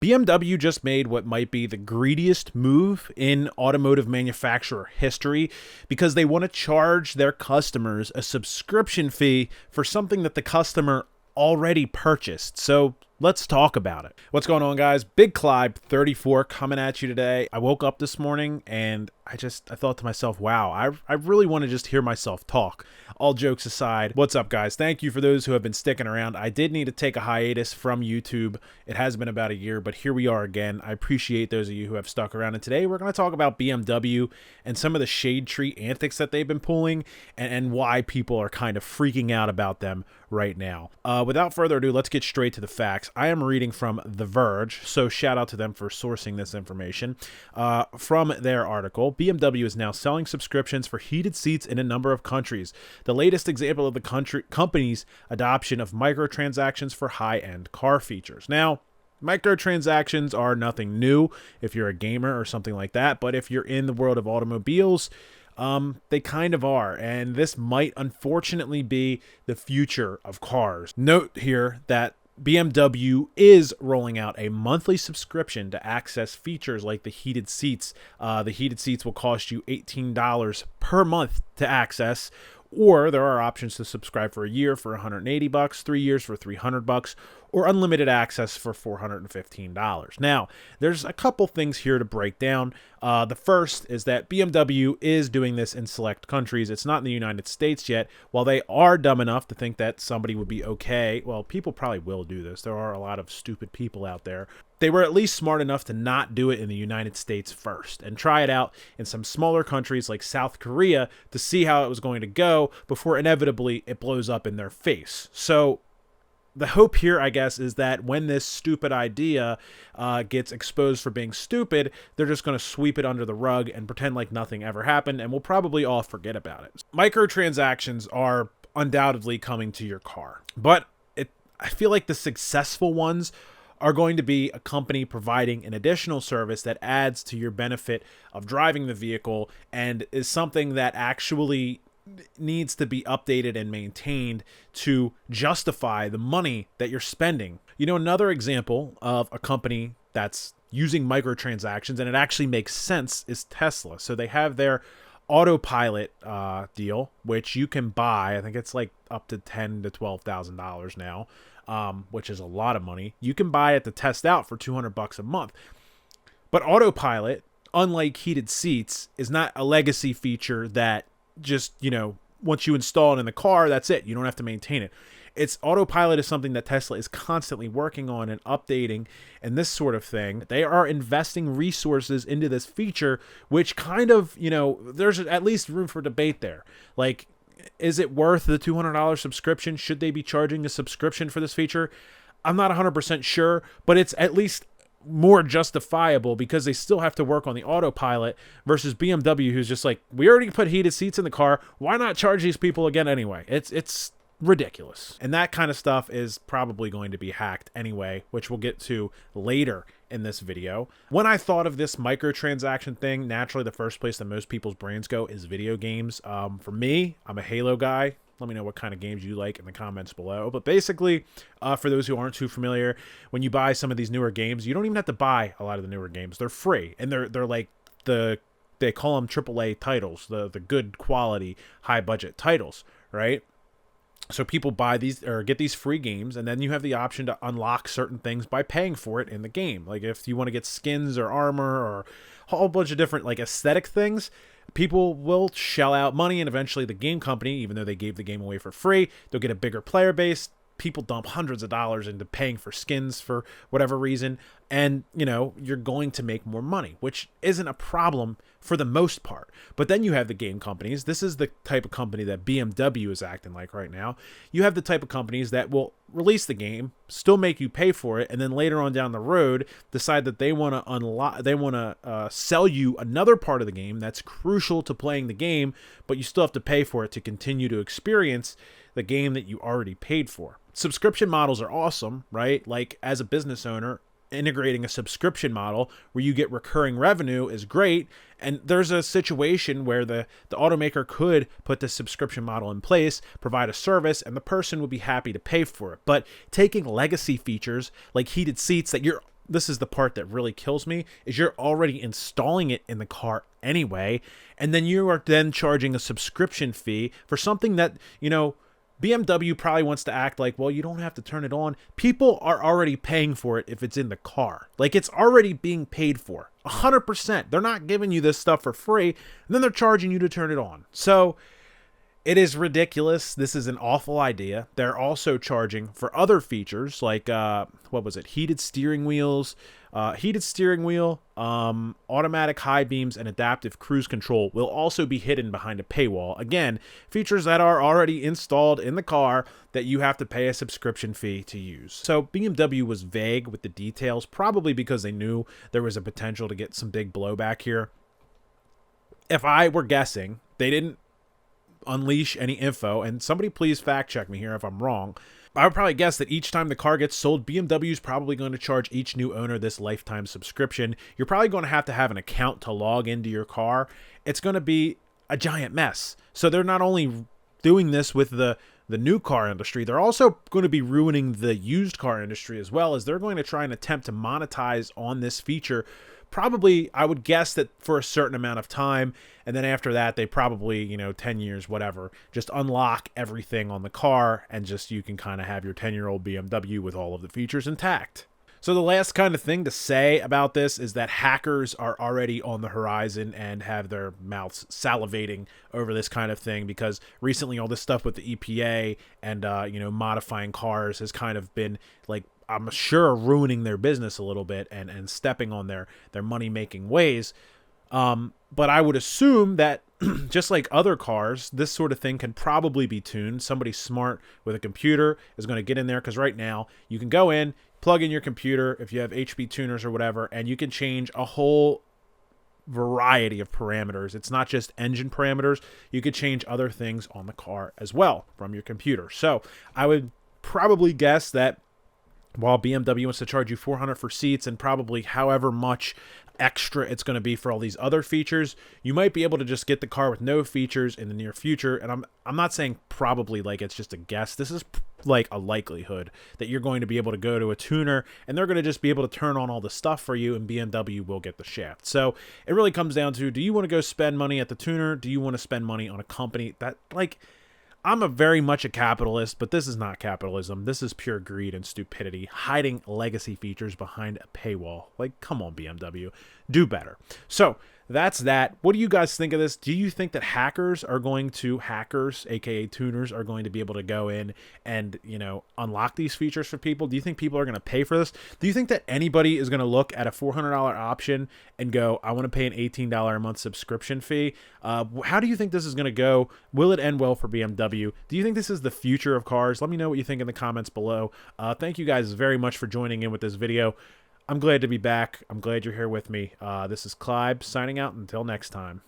BMW just made what might be the greediest move in automotive manufacturer history because they want to charge their customers a subscription fee for something that the customer already purchased. So let's talk about it. What's going on, guys? Big Clyde 34 coming at you today. I woke up this morning and I thought to myself, wow, I really want to just hear myself talk. All jokes aside, what's up, guys? Thank you for those who have been sticking around. I did need to take a hiatus from YouTube. It has been about a year, but here we are again. I appreciate those of you who have stuck around. And today we're going to talk about BMW and some of the shade tree antics that they've been pulling and why people are kind of freaking out about them right now. Without further ado, let's get straight to the facts. I am reading from The Verge, so shout out to them for sourcing this information. From their article, BMW is now selling subscriptions for heated seats in a number of countries. The latest example of the company's adoption of microtransactions for high-end car features. Now, microtransactions are nothing new if you're a gamer or something like that, but if you're in the world of automobiles, they kind of are, and this might unfortunately be the future of cars. Note here that BMW is rolling out a monthly subscription to access features like the heated seats. The heated seats will cost you $18 per month to access, or there are options to subscribe for a year for $180, 3 years for $300, or unlimited access for $415. Now, there's a couple things here to break down. The first is that BMW is doing this in select countries. It's not in the United States yet. While they are dumb enough to think that somebody would be okay, well, people probably will do this. There are a lot of stupid people out there. They were at least smart enough to not do it in the United States first and try it out in some smaller countries like South Korea to see how it was going to go before inevitably it blows up in their face. So the hope here, I guess, is that when this stupid idea gets exposed for being stupid, they're just going to sweep it under the rug and pretend like nothing ever happened, and we'll probably all forget about it. Microtransactions are undoubtedly coming to your car, but I feel like the successful ones are going to be a company providing an additional service that adds to your benefit of driving the vehicle and is something that actually needs to be updated and maintained to justify the money that you're spending. You know, another example of a company that's using microtransactions, and it actually makes sense, is Tesla. So they have their Autopilot deal, which you can buy. I think it's like up to $10,000 to $12,000 now. Which is a lot of money. You can buy it to test out for $200 a month. But Autopilot, unlike heated seats, is not a legacy feature that just, once you install it in the car, that's it. You don't have to maintain it. Autopilot is something that Tesla is constantly working on and updating and this sort of thing. They are investing resources into this feature, which kind of, there's at least room for debate there. Like, is it worth the $200 subscription? Should they be charging a subscription for this feature? I'm not 100% sure, but it's at least more justifiable because they still have to work on the Autopilot versus BMW, who's just like, we already put heated seats in the car. Why not charge these people again anyway? It's ridiculous. And that kind of stuff is probably going to be hacked anyway, which we'll get to later in this video. When I thought of this microtransaction thing, naturally the first place that most people's brains go is video games. For me, I'm a Halo guy. Let me know what kind of games you like in the comments below. But basically, for those who aren't too familiar, when you buy some of these newer games, you don't even have to buy a lot of the newer games. They're free, and they're like they call them AAA titles, the good quality, high budget titles, right? So people buy these or get these free games, and then you have the option to unlock certain things by paying for it in the game. Like if you want to get skins or armor or a whole bunch of different like aesthetic things, people will shell out money, and eventually the game company, even though they gave the game away for free, they'll get a bigger player base. People dump hundreds of dollars into paying for skins for whatever reason, and you're going to make more money, which isn't a problem for the most part. But then you have the game companies. This is the type of company that BMW is acting like right now. You have the type of companies that will release the game, still make you pay for it, and then later on down the road decide that they want to sell you another part of the game that's crucial to playing the game, but you still have to pay for it to continue to experience the game that you already paid for. Subscription models are awesome, right? Like as a business owner, integrating a subscription model where you get recurring revenue is great. And there's a situation where the automaker could put the subscription model in place, provide a service, and the person would be happy to pay for it. But taking legacy features like heated seats that you're this is the part that really kills me, is you're already installing it in the car anyway, and then you are then charging a subscription fee for something that, you know, BMW probably wants to act like, well, you don't have to turn it on. People are already paying for it if it's in the car. Like, it's already being paid for 100%. They're not giving you this stuff for free, and then they're charging you to turn it on. So it is ridiculous. This is an awful idea. They're also charging for other features like, what was it? Heated steering wheel, automatic high beams, and adaptive cruise control will also be hidden behind a paywall. Again, features that are already installed in the car that you have to pay a subscription fee to use. So BMW was vague with the details, probably because they knew there was a potential to get some big blowback here. If I were guessing, they didn't unleash any info, and somebody please fact check me here if I'm wrong. I would probably guess that each time the car gets sold, BMW is probably going to charge each new owner this lifetime subscription. You're probably going to have an account to log into your car. It's going to be a giant mess. So they're not only doing this with the new car industry, they're also going to be ruining the used car industry as well, as they're going to try and attempt to monetize on this feature. Probably, I would guess that for a certain amount of time, and then after that, they probably, you know, 10 years, whatever, just unlock everything on the car, and just you can kind of have your 10-year-old BMW with all of the features intact. So the last kind of thing to say about this is that hackers are already on the horizon and have their mouths salivating over this kind of thing, because recently all this stuff with the EPA and, you know, modifying cars has kind of been, like, I'm sure ruining their business a little bit and stepping on their money-making ways. But I would assume that just like other cars, this sort of thing can probably be tuned. Somebody smart with a computer is going to get in there, because right now you can go in, plug in your computer if you have HP tuners or whatever, and you can change a whole variety of parameters. It's not just engine parameters. You could change other things on the car as well from your computer. So I would probably guess that while BMW wants to charge you $400 for seats and probably however much extra it's going to be for all these other features, you might be able to just get the car with no features in the near future. And I'm not saying probably, like it's just a guess. This is like a likelihood that you're going to be able to go to a tuner and they're going to just be able to turn on all the stuff for you, and BMW will get the shaft. So it really comes down to, do you want to go spend money at the tuner? Do you want to spend money on a company that, like, I'm a very much a capitalist, but this is not capitalism. This is pure greed and stupidity, hiding legacy features behind a paywall. Like, come on, BMW. Do better. So that's that. What do you guys think of this? Do you think that hackers, aka tuners, are going to be able to go in and, you know, unlock these features for people? Do you think people are going to pay for this? Do you think that anybody is going to look at a $400 option and go, I want to pay an $18 a month subscription fee? How do you think this is going to go? Will it end well for BMW? Do you think this is the future of cars? Let me know what you think in the comments below. Thank you guys very much for joining in with this video. I'm glad to be back. I'm glad you're here with me. This is Clive signing out. Until next time.